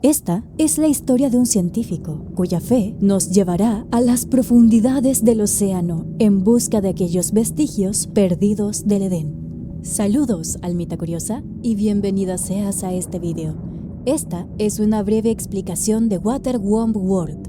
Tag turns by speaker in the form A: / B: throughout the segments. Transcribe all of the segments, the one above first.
A: Esta es la historia de un científico cuya fe nos llevará a las profundidades del océano en busca de aquellos vestigios perdidos del Edén. Saludos, almita curiosa, y bienvenida seas a este video. Esta es una breve explicación de Waterwomb World.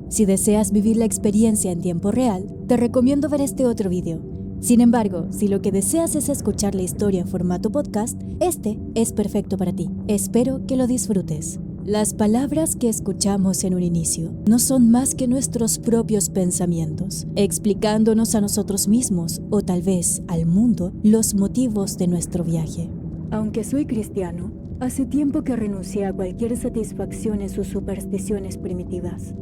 A: Si deseas vivir la experiencia en tiempo real, te recomiendo ver este otro video. Sin embargo, si lo que deseas es escuchar la historia en formato podcast, este es perfecto para ti. Espero que lo disfrutes. Las palabras que escuchamos en un inicio no son más que nuestros propios pensamientos, explicándonos a nosotros mismos o tal vez al mundo los motivos de nuestro viaje. Aunque soy cristiano, hace tiempo que renuncié a cualquier satisfacción en sus supersticiones primitivas.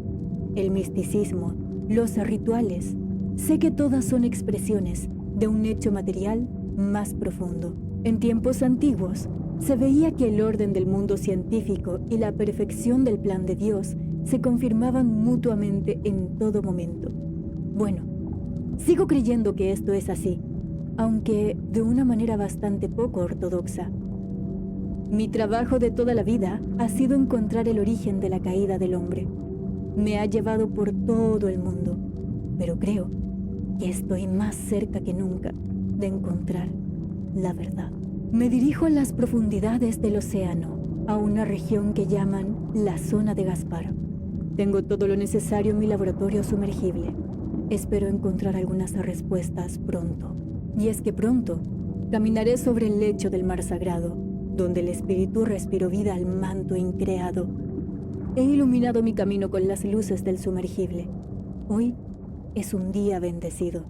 A: El misticismo, los rituales, sé que todas son expresiones de un hecho material más profundo. En tiempos antiguos, se veía que el orden del mundo científico y la perfección del plan de Dios se confirmaban mutuamente en todo momento. Bueno, sigo creyendo que esto es así, aunque de una manera bastante poco ortodoxa. Mi trabajo de toda la vida ha sido encontrar el origen de la caída del hombre. Me ha llevado por todo el mundo, pero creo que estoy más cerca que nunca de encontrar la verdad. Me dirijo a las profundidades del océano, a una región que llaman la zona de Gaspar. Tengo todo lo necesario en mi laboratorio sumergible. Espero encontrar algunas respuestas pronto. Y es que pronto caminaré sobre el lecho del mar sagrado, donde el espíritu respiró vida al manto increado. He iluminado mi camino con las luces del sumergible. Hoy es un día bendecido.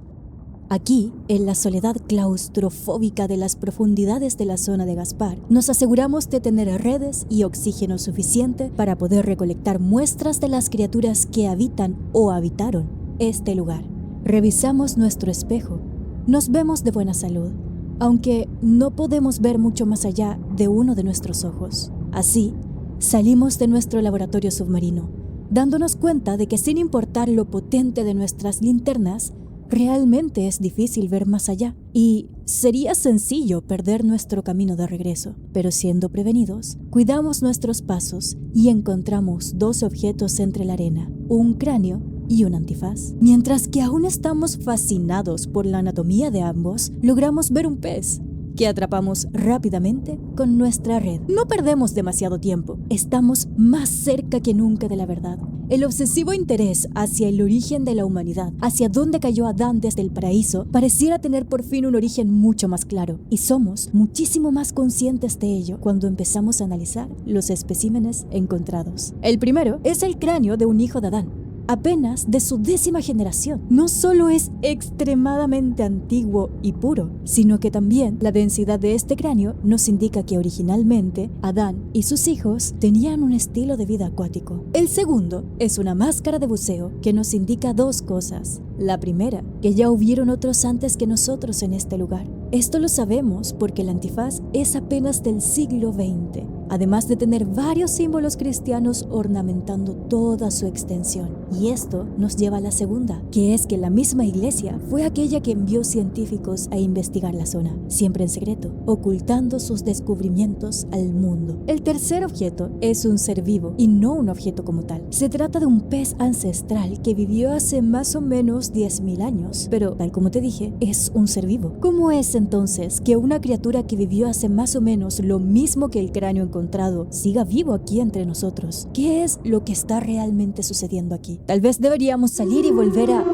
A: Aquí, en la soledad claustrofóbica de las profundidades de la zona de Gaspar, nos aseguramos de tener redes y oxígeno suficiente para poder recolectar muestras de las criaturas que habitan o habitaron este lugar. Revisamos nuestro espejo. Nos vemos de buena salud, aunque no podemos ver mucho más allá de uno de nuestros ojos. Así, salimos de nuestro laboratorio submarino, dándonos cuenta de que sin importar lo potente de nuestras linternas, realmente es difícil ver más allá y sería sencillo perder nuestro camino de regreso. Pero siendo prevenidos, cuidamos nuestros pasos y encontramos dos objetos entre la arena, un cráneo y un antifaz. Mientras que aún estamos fascinados por la anatomía de ambos, logramos ver un pez que atrapamos rápidamente con nuestra red. No perdemos demasiado tiempo, estamos más cerca que nunca de la verdad. El obsesivo interés hacia el origen de la humanidad, hacia dónde cayó Adán desde el paraíso, pareciera tener por fin un origen mucho más claro, y somos muchísimo más conscientes de ello cuando empezamos a analizar los especímenes encontrados. El primero es el cráneo de un hijo de Adán, apenas de su 10ª generación. No solo es extremadamente antiguo y puro, sino que también la densidad de este cráneo nos indica que originalmente Adán y sus hijos tenían un estilo de vida acuático. El segundo es una máscara de buceo que nos indica dos cosas. La primera, que ya hubieron otros antes que nosotros en este lugar. Esto lo sabemos porque el antifaz es apenas del siglo XX, además de tener varios símbolos cristianos ornamentando toda su extensión. Y esto nos lleva a la segunda, que es que la misma iglesia fue aquella que envió científicos a investigar la zona, siempre en secreto, ocultando sus descubrimientos al mundo. El tercer objeto es un ser vivo y no un objeto como tal. Se trata de un pez ancestral que vivió hace más o menos 10.000 años, pero tal como te dije, es un ser vivo. ¿Cómo es entonces que una criatura que vivió hace más o menos lo mismo que el cráneo encontrado siga vivo aquí entre nosotros? ¿Qué es lo que está realmente sucediendo aquí? Tal vez deberíamos salir y volver a...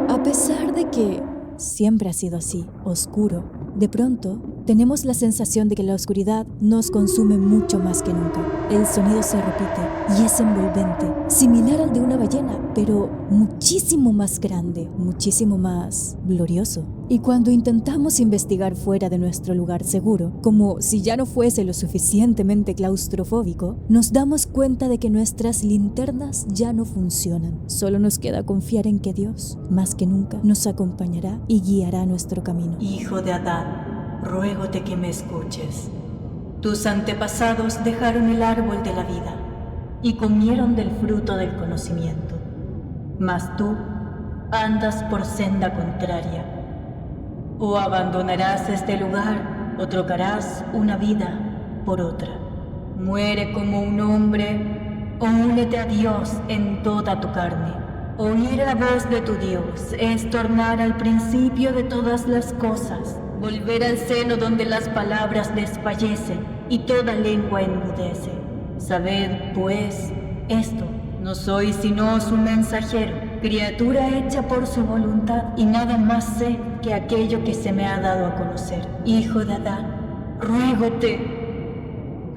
A: A pesar de que siempre ha sido así, oscuro, de pronto tenemos la sensación de que la oscuridad nos consume mucho más que nunca. El sonido se repite y es envolvente, similar al de una ballena, pero muchísimo más grande, muchísimo más glorioso. Y cuando intentamos investigar fuera de nuestro lugar seguro, como si ya no fuese lo suficientemente claustrofóbico, nos damos cuenta de que nuestras linternas ya no funcionan. Solo nos queda confiar en que Dios, más que nunca, nos acompañará y guiará nuestro camino.
B: Hijo de Adán, ruégote que me escuches. Tus antepasados dejaron el árbol de la vida y comieron del fruto del conocimiento. Mas tú andas por senda contraria. O abandonarás este lugar o trocarás una vida por otra. Muere como un hombre o únete a Dios en toda tu carne. Oír la voz de tu Dios es tornar al principio de todas las cosas, volver al seno donde las palabras desfallecen y toda lengua enmudece. Sabed, pues, esto: no soy sino su mensajero, criatura hecha por su voluntad, y nada más sé que aquello que se me ha dado a conocer. Hijo de Adán, ruégote,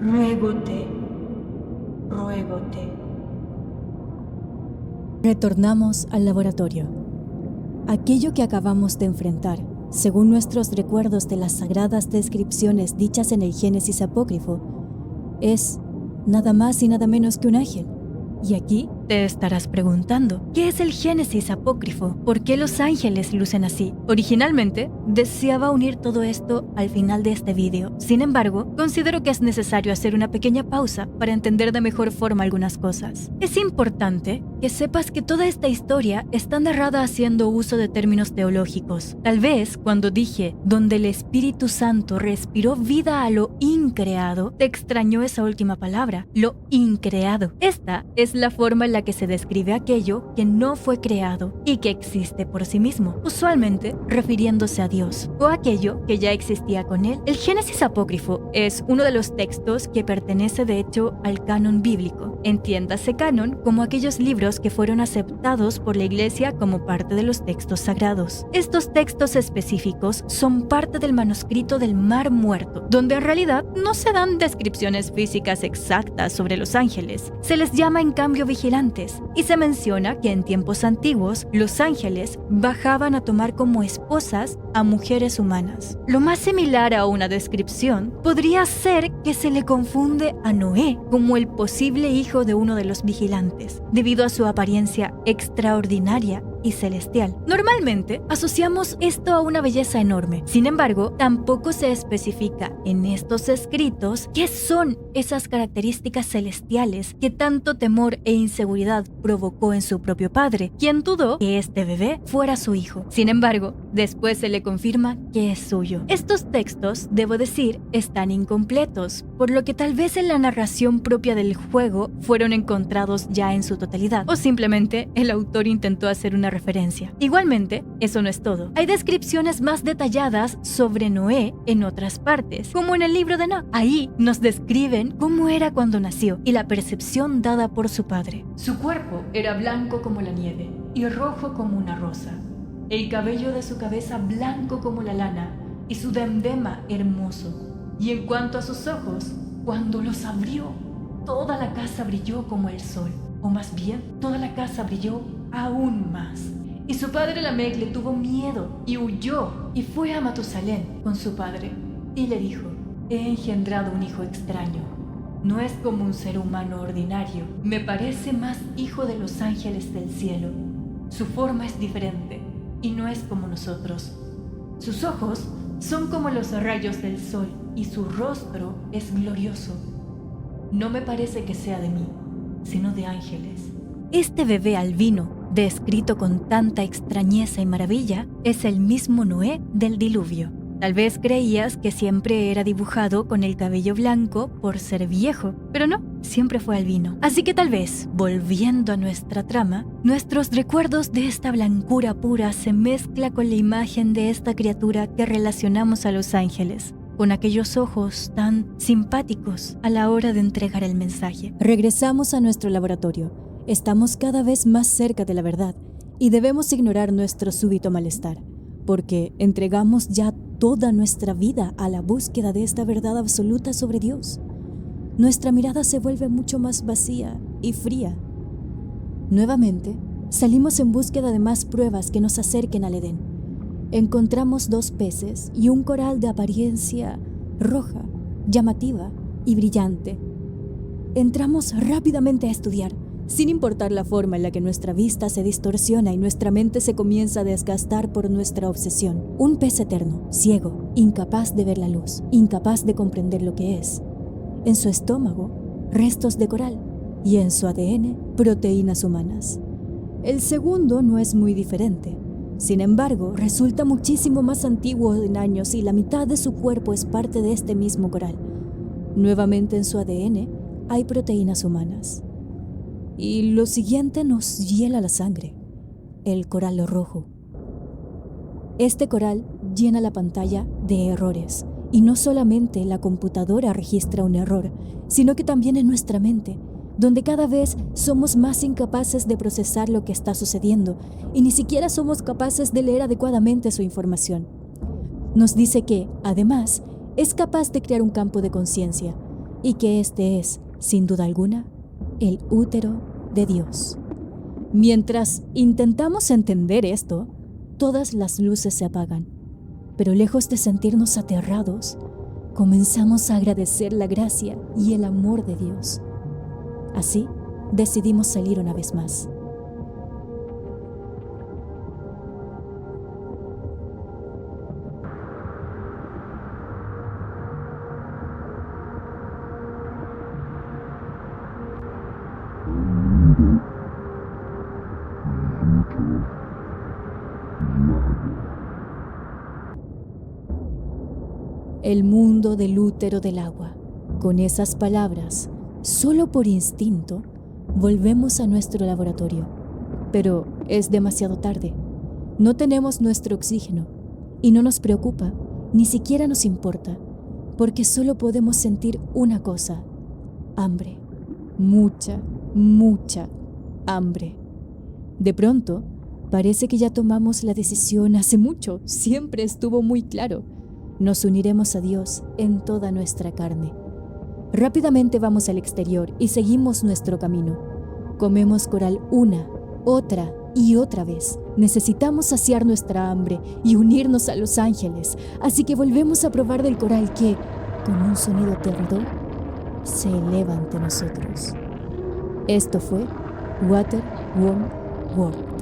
B: ruégote, ruégote.
A: Retornamos al laboratorio. Aquello que acabamos de enfrentar, según nuestros recuerdos de las sagradas descripciones dichas en el Génesis apócrifo, es nada más y nada menos que un ángel. Y aquí te estarás preguntando, ¿qué es el Génesis apócrifo? ¿Por qué los ángeles lucen así? Originalmente, deseaba unir todo esto al final de este vídeo. Sin embargo, considero que es necesario hacer una pequeña pausa para entender de mejor forma algunas cosas. Es importante que sepas que toda esta historia está narrada haciendo uso de términos teológicos. Tal vez, cuando dije, donde el Espíritu Santo respiró vida a lo increado, te extrañó esa última palabra, lo increado. Esta es la forma en la que se describe aquello que no fue creado y que existe por sí mismo, usualmente refiriéndose a Dios, o aquello que ya existía con él. El Génesis apócrifo es uno de los textos que pertenece de hecho al canon bíblico. Entiéndase canon como aquellos libros que fueron aceptados por la Iglesia como parte de los textos sagrados. Estos textos específicos son parte del manuscrito del Mar Muerto, donde en realidad no se dan descripciones físicas exactas sobre los ángeles. Se les llama en cambio vigilantes, y se menciona que en tiempos antiguos los ángeles bajaban a tomar como esposas a mujeres humanas. Lo más similar a una descripción podría ser que se le confunde a Noé como el posible hijo de uno de los vigilantes, debido a su apariencia extraordinaria y celestial. Normalmente asociamos esto a una belleza enorme. Sin embargo, tampoco se especifica en estos escritos qué son esas características celestiales que tanto temor e inseguridad provocó en su propio padre, quien dudó que este bebé fuera su hijo. Sin embargo, después se le confirma que es suyo. Estos textos, debo decir, están incompletos, por lo que tal vez en la narración propia del juego fueron encontrados ya en su totalidad, o simplemente el autor intentó hacer una referencia. Igualmente, eso no es todo. Hay descripciones más detalladas sobre Noé en otras partes, como en el libro de Enoch. Ahí nos describen cómo era cuando nació y la percepción dada por su padre. Su cuerpo era blanco como la nieve y rojo como una rosa. El cabello de su cabeza blanco como la lana y su diadema hermoso. Y en cuanto a sus ojos, cuando los abrió, toda la casa brilló como el sol, o más bien, toda la casa brilló aún más. Y su padre Lamec le tuvo miedo y huyó y fue a Matusalén con su padre y le dijo: he engendrado un hijo extraño. No es como un ser humano ordinario, me parece más hijo de los ángeles del cielo. Su forma es diferente y no es como nosotros. Sus ojos son como los rayos del sol y su rostro es glorioso. No me parece que sea de mí, sino de ángeles. Este bebé albino, descrito con tanta extrañeza y maravilla, es el mismo Noé del diluvio. Tal vez creías que siempre era dibujado con el cabello blanco por ser viejo, pero no, siempre fue albino. Así que tal vez, volviendo a nuestra trama, nuestros recuerdos de esta blancura pura se mezcla con la imagen de esta criatura que relacionamos a los ángeles, con aquellos ojos tan simpáticos a la hora de entregar el mensaje. Regresamos a nuestro laboratorio. Estamos cada vez más cerca de la verdad y debemos ignorar nuestro súbito malestar, porque entregamos ya toda nuestra vida a la búsqueda de esta verdad absoluta sobre Dios. Nuestra mirada se vuelve mucho más vacía y fría. Nuevamente, salimos en búsqueda de más pruebas que nos acerquen al Edén. Encontramos 2 peces y un coral de apariencia roja, llamativa y brillante. Entramos rápidamente a estudiar, sin importar la forma en la que nuestra vista se distorsiona y nuestra mente se comienza a desgastar por nuestra obsesión. Un pez eterno, ciego, incapaz de ver la luz, incapaz de comprender lo que es. En su estómago, restos de coral, y en su ADN, proteínas humanas. El segundo no es muy diferente. Sin embargo, resulta muchísimo más antiguo en años y la mitad de su cuerpo es parte de este mismo coral. Nuevamente en su ADN hay proteínas humanas. Y lo siguiente nos hiela la sangre: el coral rojo. Este coral llena la pantalla de errores, y no solamente la computadora registra un error, sino que también en nuestra mente, donde cada vez somos más incapaces de procesar lo que está sucediendo y ni siquiera somos capaces de leer adecuadamente su información. Nos dice que, además, es capaz de crear un campo de conciencia y que este es, sin duda alguna, el útero de Dios. Mientras intentamos entender esto, todas las luces se apagan, pero lejos de sentirnos aterrados, comenzamos a agradecer la gracia y el amor de Dios. Así, decidimos salir una vez más. El mundo del útero del agua. Con esas palabras, solo por instinto, volvemos a nuestro laboratorio. Pero es demasiado tarde. No tenemos nuestro oxígeno y no nos preocupa, ni siquiera nos importa, porque solo podemos sentir una cosa: hambre. Mucha, mucha hambre. De pronto, parece que ya tomamos la decisión hace mucho. Siempre estuvo muy claro. Nos uniremos a Dios en toda nuestra carne. Rápidamente vamos al exterior y seguimos nuestro camino. Comemos coral una, otra y otra vez. Necesitamos saciar nuestra hambre y unirnos a los ángeles, así que volvemos a probar del coral que, con un sonido aterrador, se eleva ante nosotros. Esto fue Waterworld World.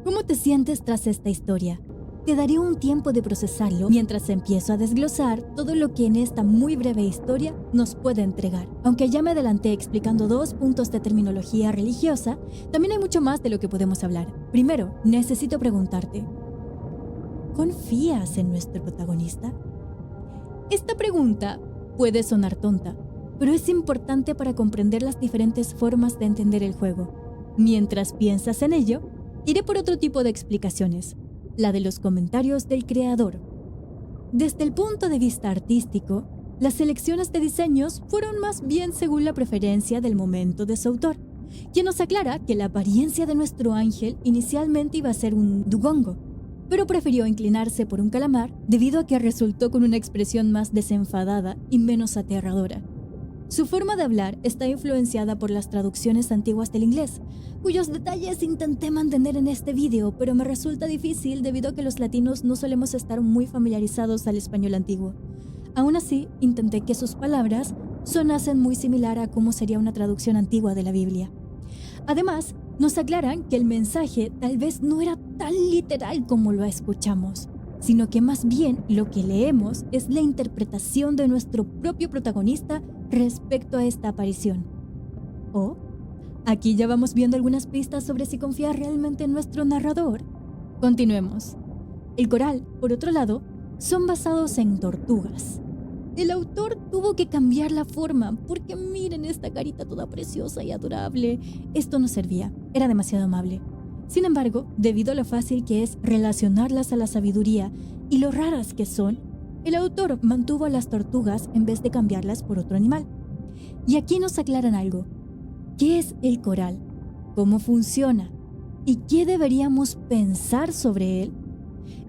A: ¿Cómo te sientes tras esta historia? Te daré un tiempo de procesarlo mientras empiezo a desglosar todo lo que en esta muy breve historia nos puede entregar. Aunque ya me adelanté explicando 2 puntos de terminología religiosa, también hay mucho más de lo que podemos hablar. Primero, necesito preguntarte: ¿confías en nuestro protagonista? Esta pregunta puede sonar tonta, pero es importante para comprender las diferentes formas de entender el juego. Mientras piensas en ello, iré por otro tipo de explicaciones, la de los comentarios del creador. Desde el punto de vista artístico, las selecciones de diseños fueron más bien según la preferencia del momento de su autor, quien nos aclara que la apariencia de nuestro ángel inicialmente iba a ser un dugongo, pero prefirió inclinarse por un calamar debido a que resultó con una expresión más desenfadada y menos aterradora. Su forma de hablar está influenciada por las traducciones antiguas del inglés, cuyos detalles intenté mantener en este vídeo, pero me resulta difícil debido a que los latinos no solemos estar muy familiarizados al español antiguo. Aún así, intenté que sus palabras sonasen muy similar a cómo sería una traducción antigua de la Biblia. Además, nos aclaran que el mensaje tal vez no era tan literal como lo escuchamos, sino que más bien lo que leemos es la interpretación de nuestro propio protagonista respecto a esta aparición. Aquí ya vamos viendo algunas pistas sobre si confía realmente en nuestro narrador. Continuemos. El coral, por otro lado, son basados en tortugas. El autor tuvo que cambiar la forma porque miren esta carita toda preciosa y adorable. Esto no servía, era demasiado amable. Sin embargo, debido a lo fácil que es relacionarlas a la sabiduría y lo raras que son, el autor mantuvo a las tortugas en vez de cambiarlas por otro animal. Y aquí nos aclaran algo. ¿Qué es el coral? ¿Cómo funciona? ¿Y qué deberíamos pensar sobre él?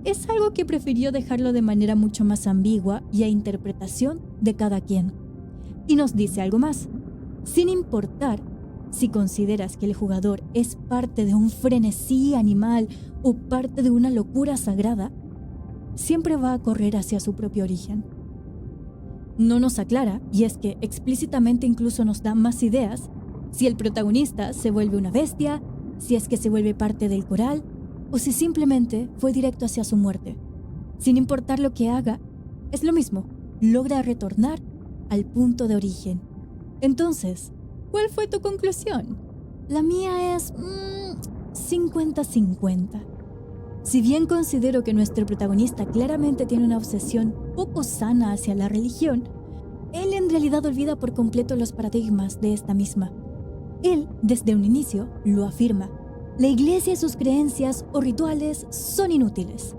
A: Es algo que prefirió dejarlo de manera mucho más ambigua y a interpretación de cada quien. Y nos dice algo más. Sin importar si consideras que el jugador es parte de un frenesí animal o parte de una locura sagrada, siempre va a correr hacia su propio origen. No nos aclara, y es que explícitamente incluso nos da más ideas, si el protagonista se vuelve una bestia, si es que se vuelve parte del coral, o si simplemente fue directo hacia su muerte. Sin importar lo que haga, es lo mismo, logra retornar al punto de origen. Entonces, ¿Cuál fue tu conclusión? La mía es 50-50. Si bien considero que nuestro protagonista claramente tiene una obsesión poco sana hacia la religión, él en realidad olvida por completo los paradigmas de esta misma. Él, desde un inicio, lo afirma. La iglesia y sus creencias o rituales son inútiles.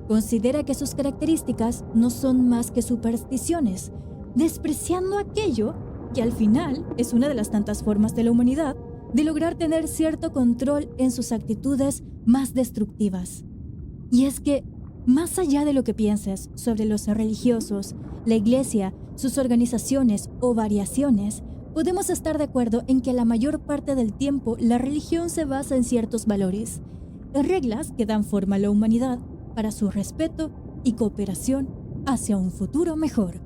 A: Considera que sus características no son más que supersticiones, despreciando aquello que al final es una de las tantas formas de la humanidad de lograr tener cierto control en sus actitudes más destructivas. Y es que, más allá de lo que pienses sobre los religiosos, la iglesia, sus organizaciones o variaciones, podemos estar de acuerdo en que la mayor parte del tiempo la religión se basa en ciertos valores, en reglas que dan forma a la humanidad para su respeto y cooperación hacia un futuro mejor.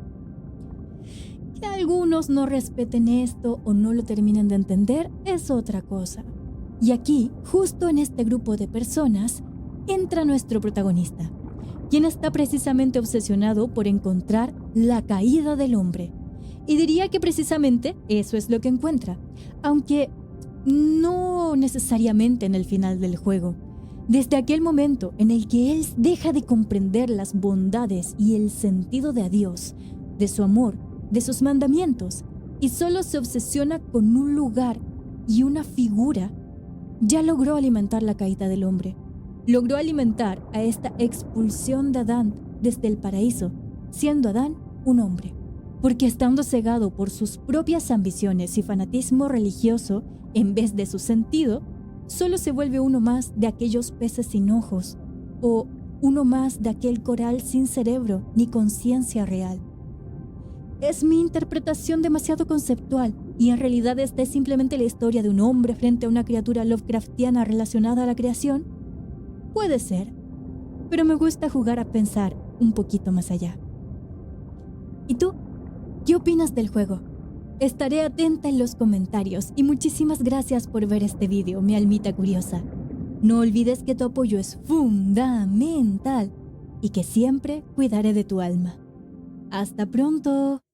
A: Que algunos no respeten esto o no lo terminen de entender es otra cosa. Y aquí, justo en este grupo de personas, entra nuestro protagonista, quien está precisamente obsesionado por encontrar la caída del hombre. Y diría que precisamente eso es lo que encuentra, aunque no necesariamente en el final del juego. Desde aquel momento en el que él deja de comprender las bondades y el sentido de Dios, de su amor, de sus mandamientos, y solo se obsesiona con un lugar y una figura, ya logró alimentar la caída del hombre. Logró alimentar a esta expulsión de Adán desde el paraíso, siendo Adán un hombre. Porque estando cegado por sus propias ambiciones y fanatismo religioso, en vez de su sentido, solo se vuelve uno más de aquellos peces sin ojos, o uno más de aquel coral sin cerebro ni conciencia real. ¿Es mi interpretación demasiado conceptual y en realidad esta es simplemente la historia de un hombre frente a una criatura Lovecraftiana relacionada a la creación? Puede ser, pero me gusta jugar a pensar un poquito más allá. ¿Y tú? ¿Qué opinas del juego? Estaré atenta en los comentarios y muchísimas gracias por ver este video, mi almita curiosa. No olvides que tu apoyo es fundamental y que siempre cuidaré de tu alma. ¡Hasta pronto!